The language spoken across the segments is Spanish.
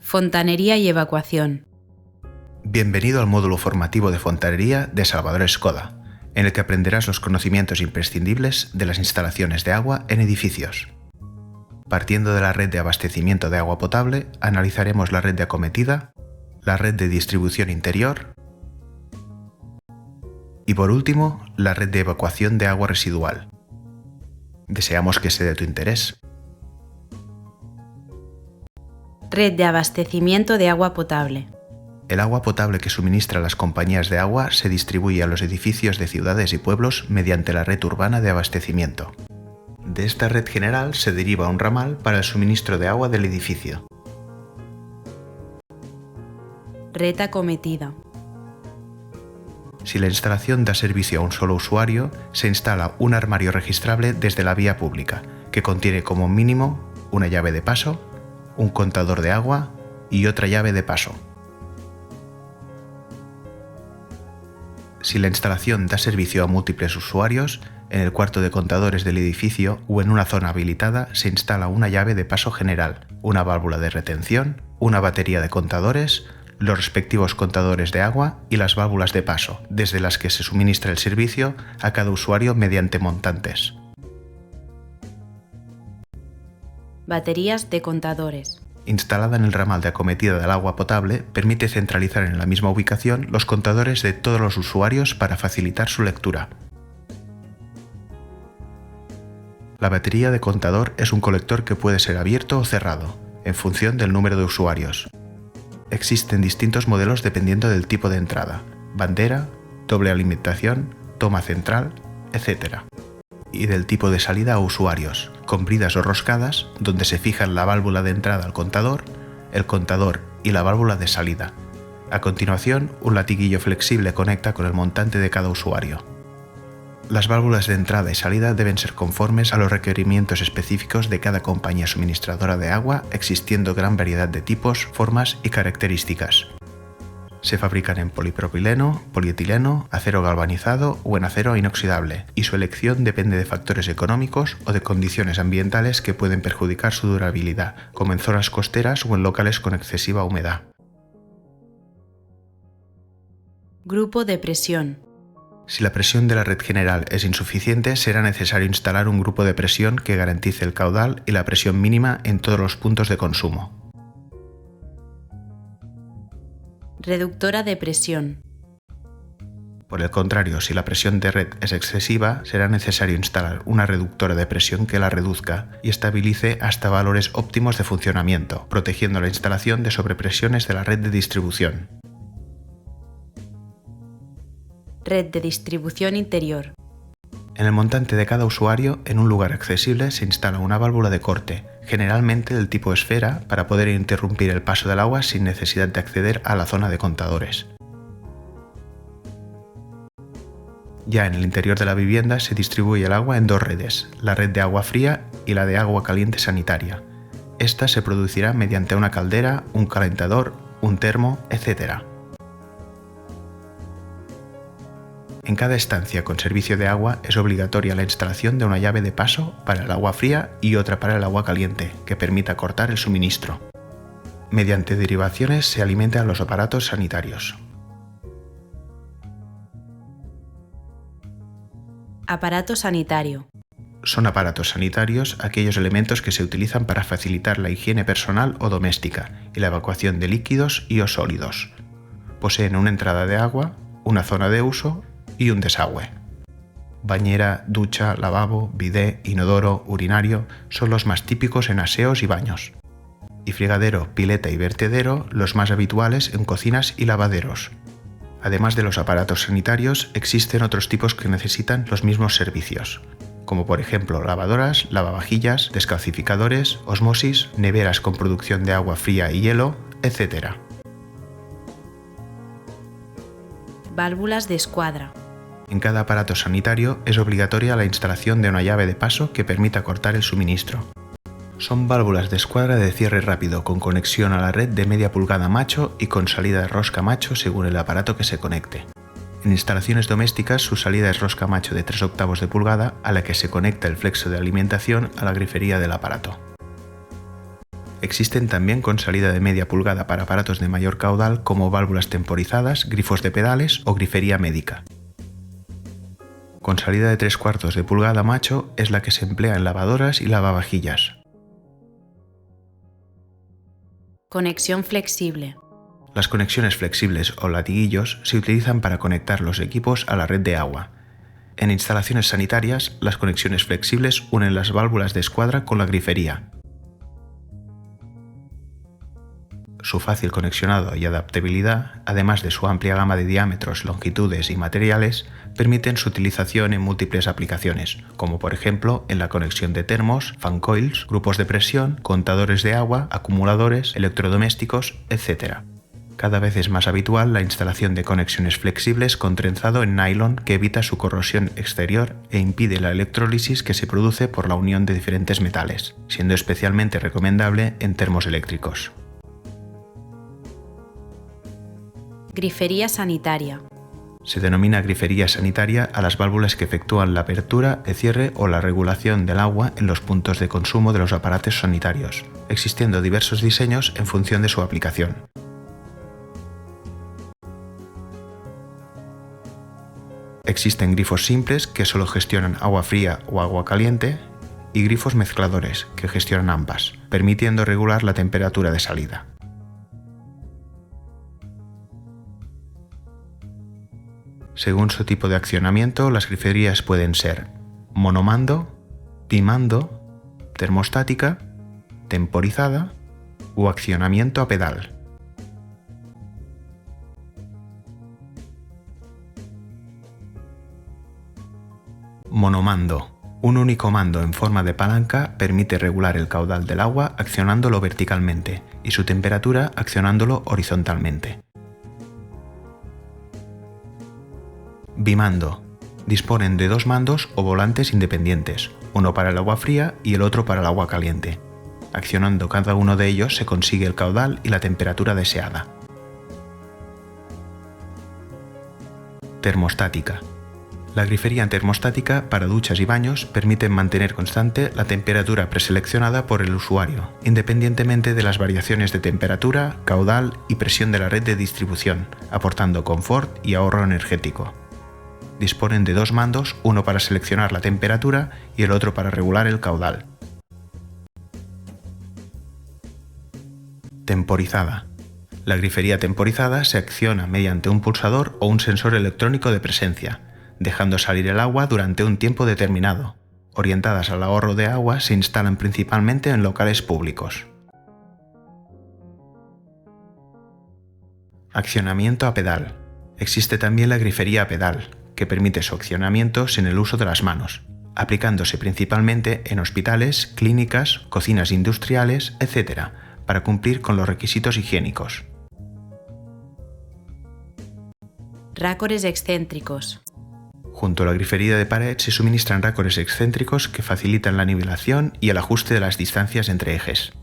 Fontanería y evacuación. Bienvenido al módulo formativo de fontanería de Salvador Escoda, en el que aprenderás los conocimientos imprescindibles de las instalaciones de agua en edificios. Partiendo de la red de abastecimiento de agua potable, analizaremos la red de acometida, la red de distribución interior y, por último, la red de evacuación de agua residual. Deseamos que sea de tu interés. Red de abastecimiento de agua potable. El agua potable que suministra las compañías de agua se distribuye a los edificios de ciudades y pueblos mediante la red urbana de abastecimiento. De esta red general se deriva un ramal para el suministro de agua del edificio. Red acometida. Si la instalación da servicio a un solo usuario, se instala un armario registrable desde la vía pública, que contiene como mínimo una llave de paso, un contador de agua y otra llave de paso. Si la instalación da servicio a múltiples usuarios, en el cuarto de contadores del edificio o en una zona habilitada se instala una llave de paso general, una válvula de retención, una batería de contadores, los respectivos contadores de agua y las válvulas de paso, desde las que se suministra el servicio a cada usuario mediante montantes. Baterías de contadores. Instalada en el ramal de acometida del agua potable, permite centralizar en la misma ubicación los contadores de todos los usuarios para facilitar su lectura. La batería de contador es un colector que puede ser abierto o cerrado, en función del número de usuarios. Existen distintos modelos dependiendo del tipo de entrada: bandera, doble alimentación, toma central, etc. Y del tipo de salida a usuarios, con bridas o roscadas, donde se fijan la válvula de entrada al contador, el contador y la válvula de salida. A continuación, un latiguillo flexible conecta con el montante de cada usuario. Las válvulas de entrada y salida deben ser conformes a los requerimientos específicos de cada compañía suministradora de agua, existiendo gran variedad de tipos, formas y características. Se fabrican en polipropileno, polietileno, acero galvanizado o en acero inoxidable, y su elección depende de factores económicos o de condiciones ambientales que pueden perjudicar su durabilidad, como en zonas costeras o en locales con excesiva humedad. Grupo de presión. Si la presión de la red general es insuficiente, será necesario instalar un grupo de presión que garantice el caudal y la presión mínima en todos los puntos de consumo. Reductora de presión. Por el contrario, si la presión de red es excesiva, será necesario instalar una reductora de presión que la reduzca y estabilice hasta valores óptimos de funcionamiento, protegiendo la instalación de sobrepresiones de la red de distribución. Red de distribución interior. En el montante de cada usuario, en un lugar accesible, se instala una válvula de corte, generalmente del tipo esfera, para poder interrumpir el paso del agua sin necesidad de acceder a la zona de contadores. Ya en el interior de la vivienda se distribuye el agua en dos redes, la red de agua fría y la de agua caliente sanitaria. Esta se producirá mediante una caldera, un calentador, un termo, etc. En cada estancia con servicio de agua es obligatoria la instalación de una llave de paso para el agua fría y otra para el agua caliente, que permita cortar el suministro. Mediante derivaciones se alimentan los aparatos sanitarios. Aparato sanitario. Son aparatos sanitarios aquellos elementos que se utilizan para facilitar la higiene personal o doméstica y la evacuación de líquidos y o sólidos. Poseen una entrada de agua, una zona de uso y un desagüe. Bañera, ducha, lavabo, bidé, inodoro, urinario son los más típicos en aseos y baños. Y fregadero, pileta y vertedero los más habituales en cocinas y lavaderos. Además de los aparatos sanitarios, existen otros tipos que necesitan los mismos servicios, como por ejemplo lavadoras, lavavajillas, descalcificadores, osmosis, neveras con producción de agua fría y hielo, etc. Válvulas de escuadra. En cada aparato sanitario es obligatoria la instalación de una llave de paso que permita cortar el suministro. Son válvulas de escuadra de cierre rápido con conexión a la red de media pulgada macho y con salida de rosca macho según el aparato que se conecte. En instalaciones domésticas su salida es rosca macho de 3/8 de pulgada a la que se conecta el flexo de alimentación a la grifería del aparato. Existen también con salida de media pulgada para aparatos de mayor caudal como válvulas temporizadas, grifos de pedales o grifería médica. Con salida de 3/4 de pulgada macho es la que se emplea en lavadoras y lavavajillas. Conexión flexible. Las conexiones flexibles o latiguillos se utilizan para conectar los equipos a la red de agua. En instalaciones sanitarias, las conexiones flexibles unen las válvulas de escuadra con la grifería. Su fácil conexionado y adaptabilidad, además de su amplia gama de diámetros, longitudes y materiales, permiten su utilización en múltiples aplicaciones, como por ejemplo en la conexión de termos, fan coils, grupos de presión, contadores de agua, acumuladores, electrodomésticos, etc. Cada vez es más habitual la instalación de conexiones flexibles con trenzado en nylon que evita su corrosión exterior e impide la electrólisis que se produce por la unión de diferentes metales, siendo especialmente recomendable en termos eléctricos. Grifería sanitaria. Se denomina grifería sanitaria a las válvulas que efectúan la apertura, el cierre o la regulación del agua en los puntos de consumo de los aparatos sanitarios, existiendo diversos diseños en función de su aplicación. Existen grifos simples que solo gestionan agua fría o agua caliente y grifos mezcladores que gestionan ambas, permitiendo regular la temperatura de salida. Según su tipo de accionamiento, las griferías pueden ser monomando, bimando, termostática, temporizada o accionamiento a pedal. Monomando. Un único mando en forma de palanca permite regular el caudal del agua accionándolo verticalmente y su temperatura accionándolo horizontalmente. Bimando. Disponen de dos mandos o volantes independientes, uno para el agua fría y el otro para el agua caliente. Accionando cada uno de ellos se consigue el caudal y la temperatura deseada. Termostática. La grifería termostática para duchas y baños permite mantener constante la temperatura preseleccionada por el usuario, independientemente de las variaciones de temperatura, caudal y presión de la red de distribución, aportando confort y ahorro energético. Disponen de dos mandos, uno para seleccionar la temperatura y el otro para regular el caudal. Temporizada. La grifería temporizada se acciona mediante un pulsador o un sensor electrónico de presencia, dejando salir el agua durante un tiempo determinado. Orientadas al ahorro de agua, se instalan principalmente en locales públicos. Accionamiento a pedal. Existe también la grifería a pedal, que permite su accionamiento sin el uso de las manos, aplicándose principalmente en hospitales, clínicas, cocinas industriales, etc., para cumplir con los requisitos higiénicos. Rácores excéntricos. Junto a la grifería de pared se suministran rácores excéntricos que facilitan la nivelación y el ajuste de las distancias entre ejes.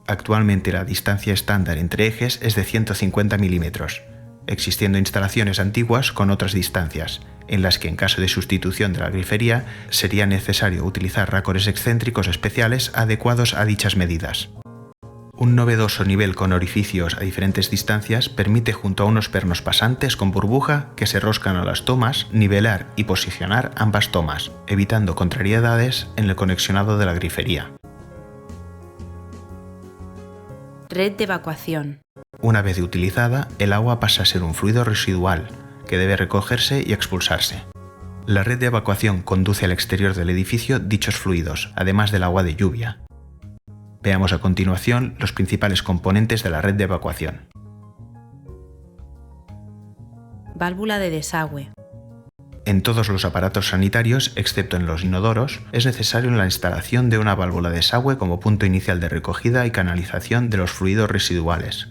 Actualmente la distancia estándar entre ejes es de 150 milímetros, existiendo instalaciones antiguas con otras distancias, en las que en caso de sustitución de la grifería sería necesario utilizar rácores excéntricos especiales adecuados a dichas medidas. Un novedoso nivel con orificios a diferentes distancias permite, junto a unos pernos pasantes con burbuja que se roscan a las tomas, nivelar y posicionar ambas tomas, evitando contrariedades en el conexionado de la grifería. Red de evacuación. Una vez utilizada, el agua pasa a ser un fluido residual, que debe recogerse y expulsarse. La red de evacuación conduce al exterior del edificio dichos fluidos, además del agua de lluvia. Veamos a continuación los principales componentes de la red de evacuación. Válvula de desagüe. En todos los aparatos sanitarios, excepto en los inodoros, es necesario la instalación de una válvula de desagüe como punto inicial de recogida y canalización de los fluidos residuales.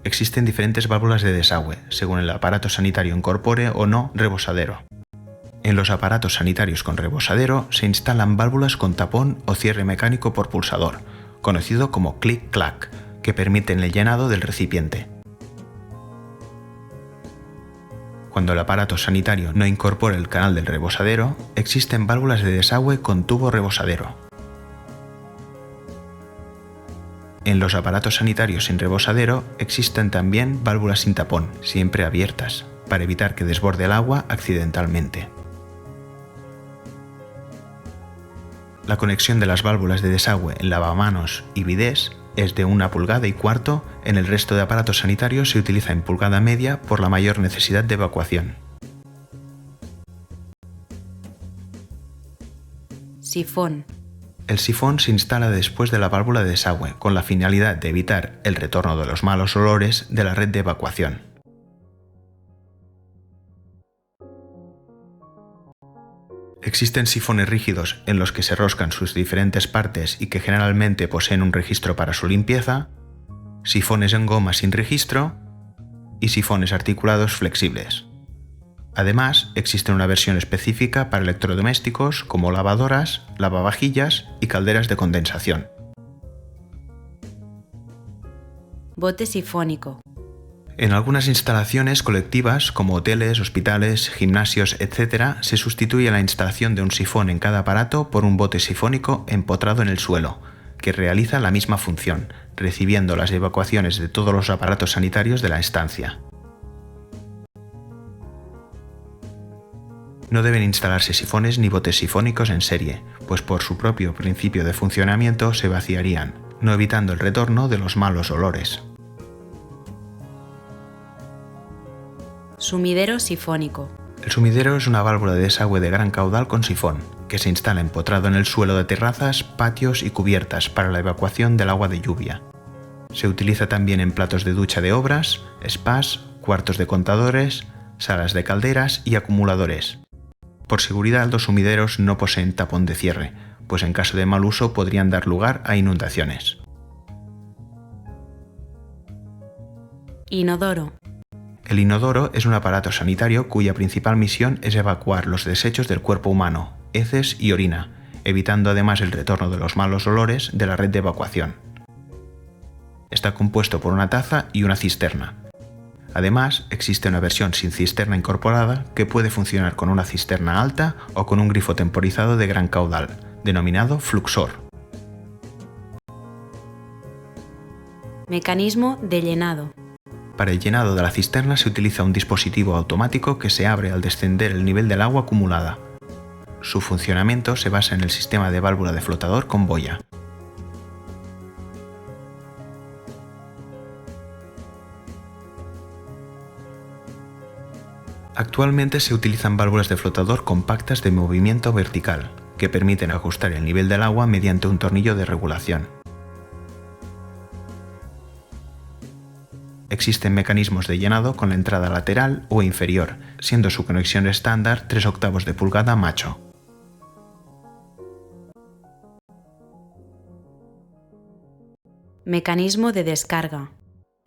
Existen diferentes válvulas de desagüe, según el aparato sanitario incorpore o no rebosadero. En los aparatos sanitarios con rebosadero se instalan válvulas con tapón o cierre mecánico por pulsador, conocido como click-clack, que permiten el llenado del recipiente. Cuando el aparato sanitario no incorpora el canal del rebosadero, existen válvulas de desagüe con tubo rebosadero. En los aparatos sanitarios sin rebosadero existen también válvulas sin tapón, siempre abiertas, para evitar que desborde el agua accidentalmente. La conexión de las válvulas de desagüe en lavamanos y bidés es de 1,25 pulgadas, en el resto de aparatos sanitarios se utiliza en 1,5 pulgadas por la mayor necesidad de evacuación. Sifón. El sifón se instala después de la válvula de desagüe, con la finalidad de evitar el retorno de los malos olores de la red de evacuación. Existen sifones rígidos en los que se roscan sus diferentes partes y que generalmente poseen un registro para su limpieza, sifones en goma sin registro y sifones articulados flexibles. Además, existe una versión específica para electrodomésticos como lavadoras, lavavajillas y calderas de condensación. Bote sifónico. En algunas instalaciones colectivas, como hoteles, hospitales, gimnasios, etc., se sustituye la instalación de un sifón en cada aparato por un bote sifónico empotrado en el suelo, que realiza la misma función, recibiendo las evacuaciones de todos los aparatos sanitarios de la estancia. No deben instalarse sifones ni botes sifónicos en serie, pues por su propio principio de funcionamiento se vaciarían, no evitando el retorno de los malos olores. Sumidero sifónico. El sumidero es una válvula de desagüe de gran caudal con sifón, que se instala empotrado en el suelo de terrazas, patios y cubiertas para la evacuación del agua de lluvia. Se utiliza también en platos de ducha de obras, spas, cuartos de contadores, salas de calderas y acumuladores. Por seguridad, los sumideros no poseen tapón de cierre, pues en caso de mal uso podrían dar lugar a inundaciones. Inodoro. El inodoro es un aparato sanitario cuya principal misión es evacuar los desechos del cuerpo humano, heces y orina, evitando además el retorno de los malos olores de la red de evacuación. Está compuesto por una taza y una cisterna. Además, existe una versión sin cisterna incorporada que puede funcionar con una cisterna alta o con un grifo temporizado de gran caudal, denominado fluxor. Mecanismo de llenado. Para el llenado de la cisterna se utiliza un dispositivo automático que se abre al descender el nivel del agua acumulada. Su funcionamiento se basa en el sistema de válvula de flotador con boya. Actualmente se utilizan válvulas de flotador compactas de movimiento vertical, que permiten ajustar el nivel del agua mediante un tornillo de regulación. Existen mecanismos de llenado con la entrada lateral o inferior, siendo su conexión estándar 3/8 de pulgada macho. Mecanismo de descarga.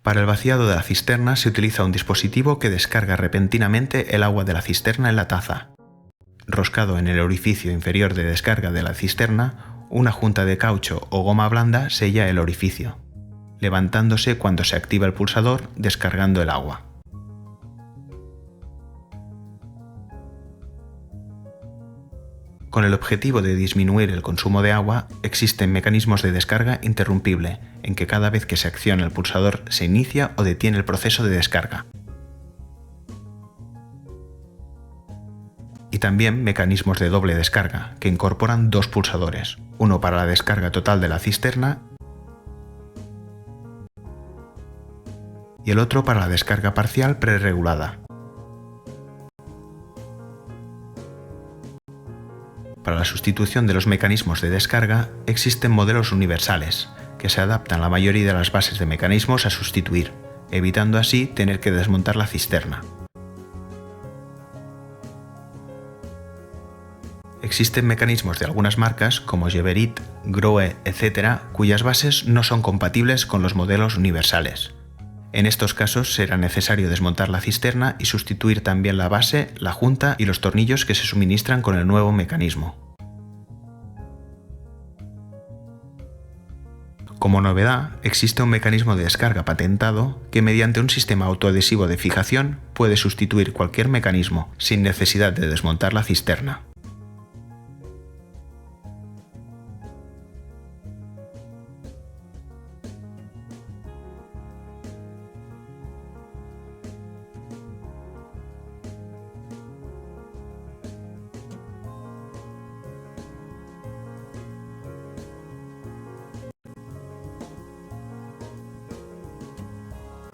Para el vaciado de la cisterna se utiliza un dispositivo que descarga repentinamente el agua de la cisterna en la taza. Roscado en el orificio inferior de descarga de la cisterna, una junta de caucho o goma blanda sella el orificio, levantándose cuando se activa el pulsador descargando el agua. Con el objetivo de disminuir el consumo de agua, existen mecanismos de descarga interrumpible, en que cada vez que se acciona el pulsador se inicia o detiene el proceso de descarga. Y también mecanismos de doble descarga, que incorporan 2 pulsadores, uno para la descarga total de la cisterna y el otro para la descarga parcial preregulada. Para la sustitución de los mecanismos de descarga existen modelos universales, que se adaptan a la mayoría de las bases de mecanismos a sustituir, evitando así tener que desmontar la cisterna. Existen mecanismos de algunas marcas como Geberit, Grohe, etc., cuyas bases no son compatibles con los modelos universales. En estos casos será necesario desmontar la cisterna y sustituir también la base, la junta y los tornillos que se suministran con el nuevo mecanismo. Como novedad, existe un mecanismo de descarga patentado que mediante un sistema autoadhesivo de fijación puede sustituir cualquier mecanismo sin necesidad de desmontar la cisterna.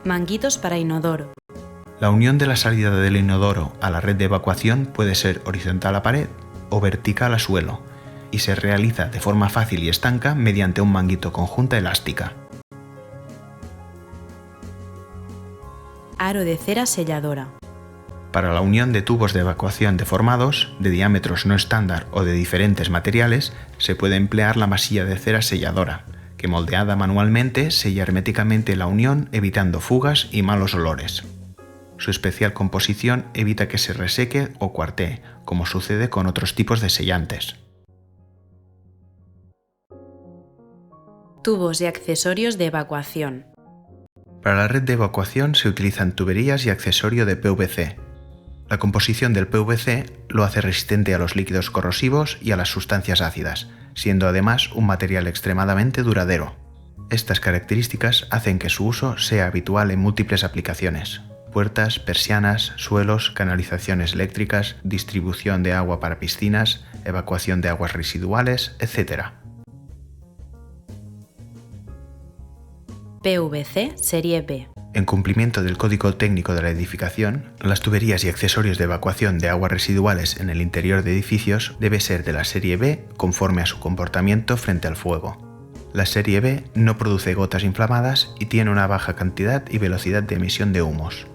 Manguitos para inodoro. La unión de la salida del inodoro a la red de evacuación puede ser horizontal a pared o vertical a suelo, y se realiza de forma fácil y estanca mediante un manguito con junta elástica. Aro de cera selladora. Para la unión de tubos de evacuación deformados, de diámetros no estándar o de diferentes materiales, se puede emplear la masilla de cera selladora, que moldeada manualmente sella herméticamente la unión evitando fugas y malos olores. Su especial composición evita que se reseque o cuartee, como sucede con otros tipos de sellantes. Tubos y accesorios de evacuación. Para la red de evacuación se utilizan tuberías y accesorio de PVC. La composición del PVC lo hace resistente a los líquidos corrosivos y a las sustancias ácidas, siendo además un material extremadamente duradero. Estas características hacen que su uso sea habitual en múltiples aplicaciones: puertas, persianas, suelos, canalizaciones eléctricas, distribución de agua para piscinas, evacuación de aguas residuales, etc. PVC Serie B. En cumplimiento del Código Técnico de la Edificación, las tuberías y accesorios de evacuación de aguas residuales en el interior de edificios debe ser de la serie B conforme a su comportamiento frente al fuego. La serie B no produce gotas inflamadas y tiene una baja cantidad y velocidad de emisión de humos.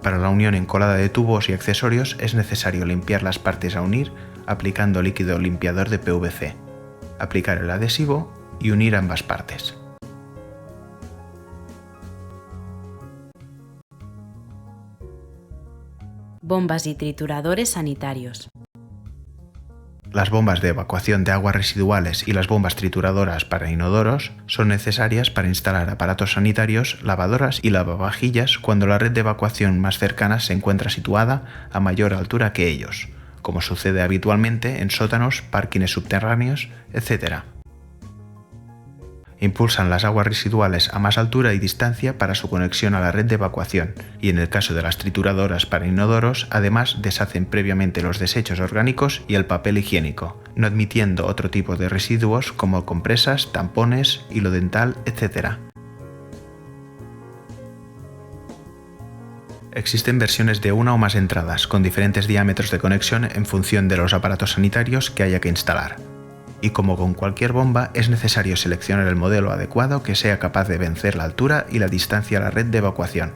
Para la unión encolada de tubos y accesorios es necesario limpiar las partes a unir aplicando líquido limpiador de PVC, aplicar el adhesivo y unir ambas partes. Bombas y trituradores sanitarios. Las bombas de evacuación de aguas residuales y las bombas trituradoras para inodoros son necesarias para instalar aparatos sanitarios, lavadoras y lavavajillas cuando la red de evacuación más cercana se encuentra situada a mayor altura que ellos, como sucede habitualmente en sótanos, parkings subterráneos, etc. Impulsan las aguas residuales a más altura y distancia para su conexión a la red de evacuación, y en el caso de las trituradoras para inodoros, además deshacen previamente los desechos orgánicos y el papel higiénico, no admitiendo otro tipo de residuos como compresas, tampones, hilo dental, etc. Existen versiones de una o más entradas, con diferentes diámetros de conexión en función de los aparatos sanitarios que haya que instalar. Y como con cualquier bomba, es necesario seleccionar el modelo adecuado que sea capaz de vencer la altura y la distancia a la red de evacuación.